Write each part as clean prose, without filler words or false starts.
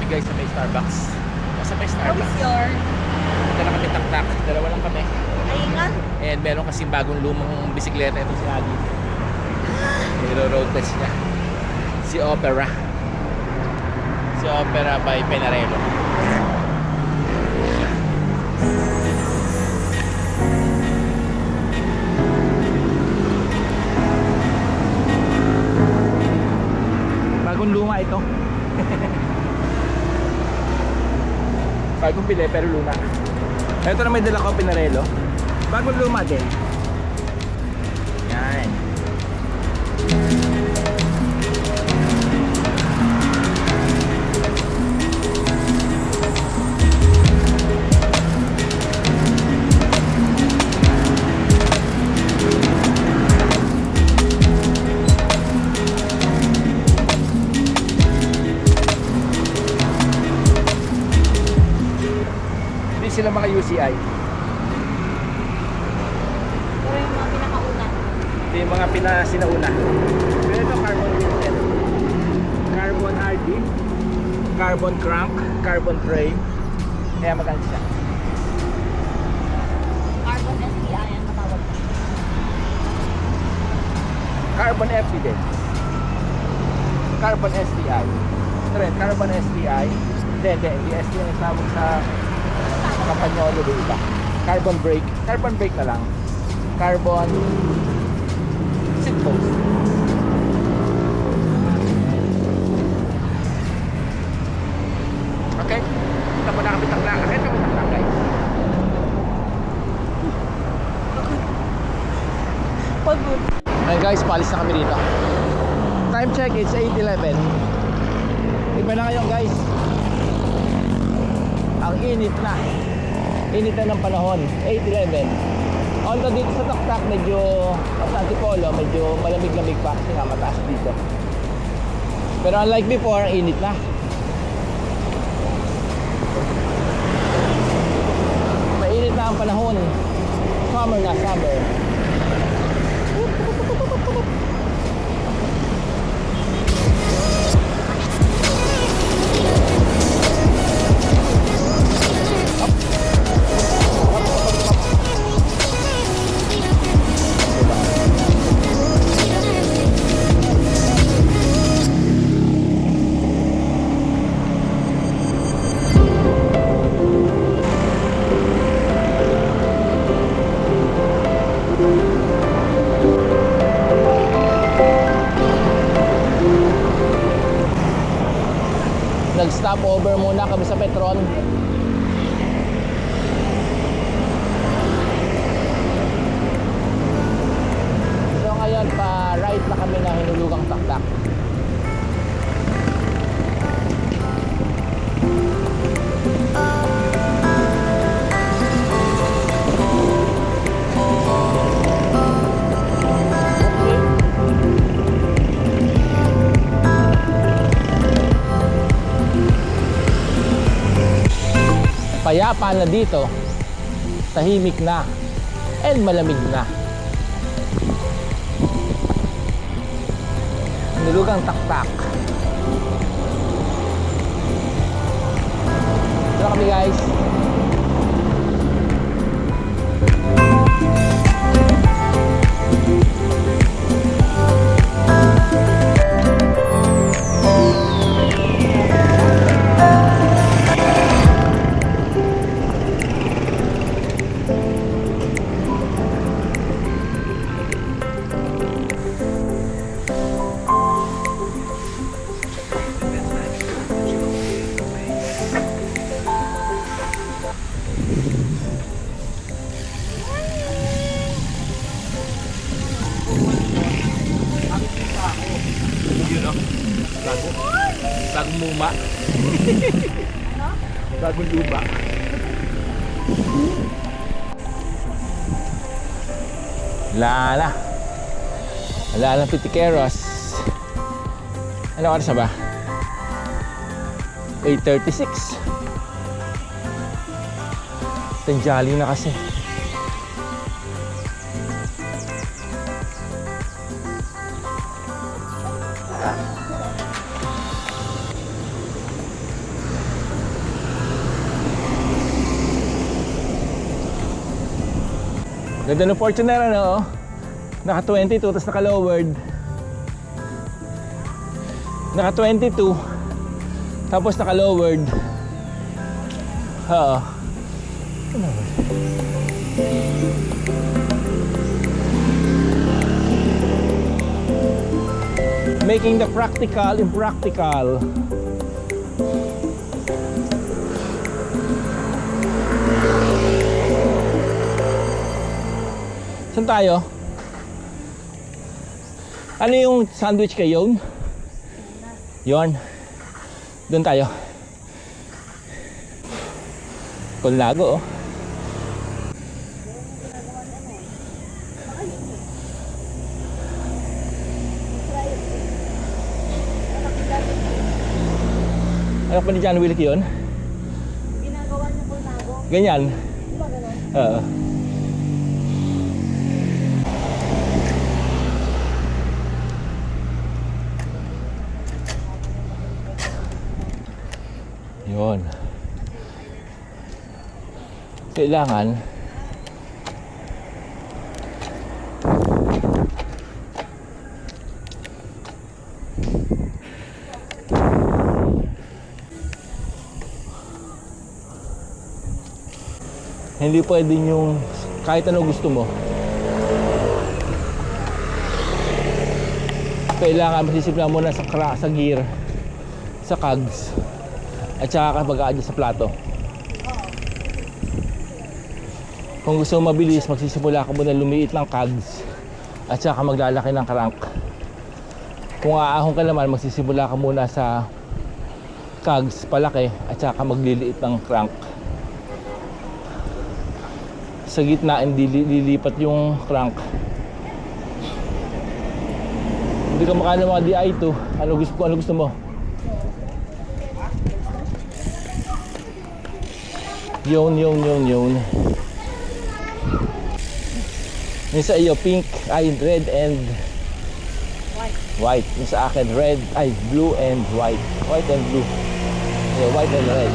guys sa may Starbucks. Sa may How Starbucks. is your... Dala kami tak-tak. Dalawa lang kami. Ayingan? And meron kasing bagong lumang bisikleta ito si Agi. Niro-road test niya. Si Opera. Si Opera by Penarello. Bagong luma ito. Bagong bili pero luma. Ito na may dala ko Pinarello. Bagong luma din. Yan. Hindi sila mga UCI. Pero yung mga pinakauna. Ito yung mga pinasinauna. Pero ito carbon wheel, carbon RD, carbon crank, carbon frame. Kaya maganda siya. Carbon STI ang matawag. Carbon FD din. Carbon STI. Ito rin, carbon STI. Hindi STI ang tawag sa Campagnolo do iba. Carbon brake na lang. Carbon seat post. Okay, kita mo na kami takla. Akit kami takla guys. Pagod. Ayun guys, paalis na kami dito. Time check, it's 8:11. Iba na ngayon guys. Ang init na. Init na ng panahon. 8:11. Although dito sa Taktak medyo sa Antipolo, medyo malamig-lamig pa kasi nga mataas dito. Pero unlike before, ang init na. Mainit na ang panahon. Summer na, summer. Nag-stop over muna kami sa Petron. So ngayon pa right na kami na hinulugang Taktak. Payapa na dito, tahimik na, and malamig na. Nilugang Taktak. Ito kami guys. Bagong muma. Bagong lupa. Lala. Lala Pitikeros. Ano oras na ba? 8:36. Tanjali na kasi. Ganda ng Fortuner, ano? Naka 22, tapos naka lowered. Naka 22, tapos naka lowered. Oo. Making the practical impractical. Saan tayo? Ano yung sandwich kayo? Yon. Doon tayo. Colnago, oh. Ano pa ni John Wilk yun? Ginagawa niya po nago. Ganyan. Di ba ganun? Oo. Yun. Kailangan hindi pwedeng yung kahit ano gusto mo. Kailangan masisipla muna sa gear, sa cogs, at saka mag-a-adjust sa plato. Kung gusto mo mabilis, magsisimula ka muna lumiit ng cogs at saka maglalaki ng crank. Kung aahon ka naman, magsisimula ka muna sa cogs palaki at saka magliliit ng crank. Sa gitna hindi lilipat yung crank. Hindi ka makano mga DI2. Ano gusto mo? Yun. Yung sa iyo pink, ay red and white. Yung sa akin red, ay blue and white. White and blue. Yeah, white and red.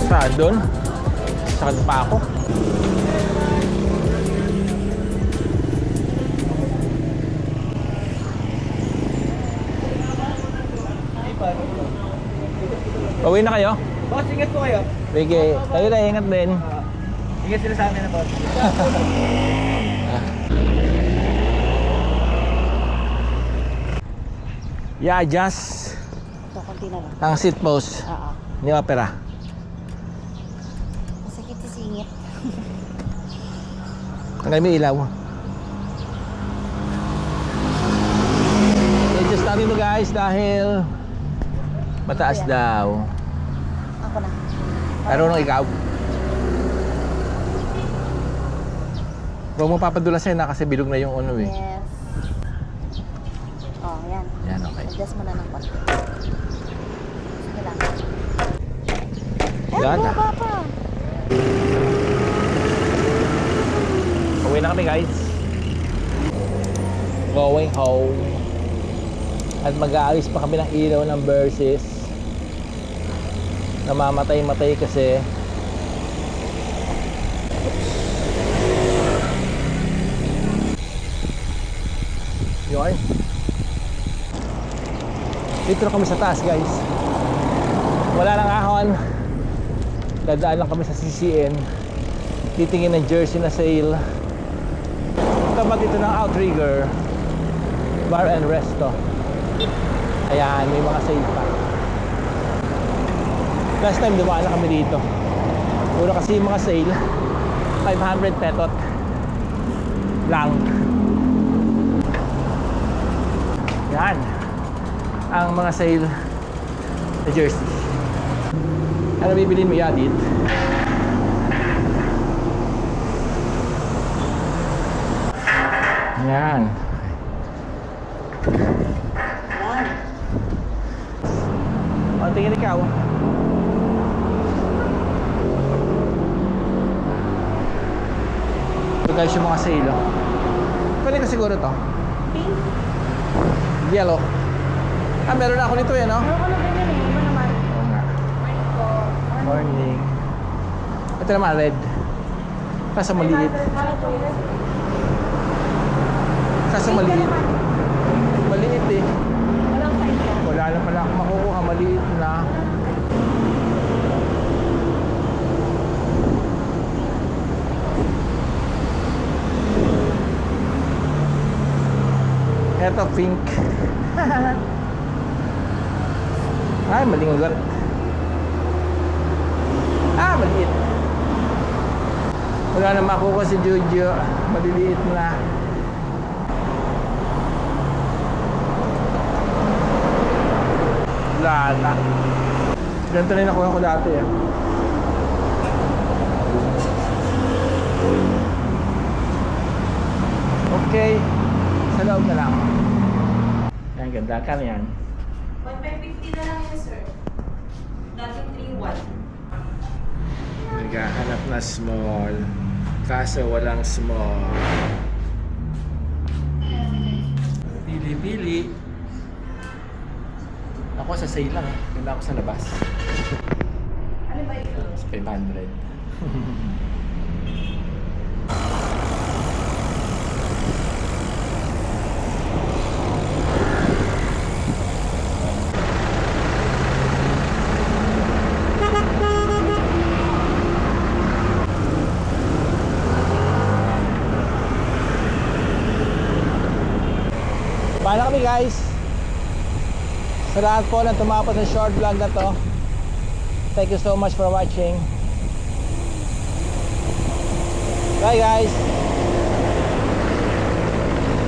Saan doon? Saan pa ako? Pauwi na kayo? Boss, ingat po kayo. Sige, kayo na ingat din. Ingat sila sa amin na boss. Yeah, just Ito, konti na lang. ang seat post Oo. ni Opera. Masakit si singit. Tanggal mo yung ilaw. Okay, just natin mo guys dahil mataas daw. Ako na. Pero nung ikaw. Huwag mo papadulasin na kasi bilog na yung ano eh. Yes. Oh, yan. Yan, okay. Adjust mo na ng konti. Sige lang. Yan na. baba pa. Uwi na kami guys. Going home. At mag-aalis pa kami ng ilaw ng Versys. Namamatay-matay kasi. Yun. Dito na kami sa taas guys. Wala nang ahon. Dadaan lang kami sa CCN. Titingin ng jersey na sale. Tapat ito ng Outrigger Bar and Resto. Ayan, may mga sale pa. Last time dumaan na kami dito. Puro kasi yung mga sale 500 petot lang. Yan ang mga sale na jersey. Ano bibilin mo Yadit? Yan. O, tingin ikaw. Ito guys yung mga sale. Pwede ko siguro to. Pink. Yellow. Ah, meron na ako nito eh, no? Ano ka na ganyan eh? Iba naman. Oo nga. Morning po. Morning. Ito naman, red. Kaso maliit. Kaso maliit. Maliit eh. Walang size yan. Wala na pala akong makukuha. Maliit na. Eto, pink. Ay, maling ugat. Ah, maliit. Wala na makukuha si Jojo. Maliliit na. Wala na. Ganito na yung nakuha ko dati eh. Okay. Sa loob na lang. Yan, ganda ka na yan. 1,550 na lang yan, sir. Dating 3,100. Naghahanap na small. Kaso walang small. Pili-pili. Ako sa sale lang. Ganda ako sa labas. Ano ba ito? 500. Paano kami guys? Sa lahat po na tumapos ng short vlog na to, thank you so much for watching. Bye guys!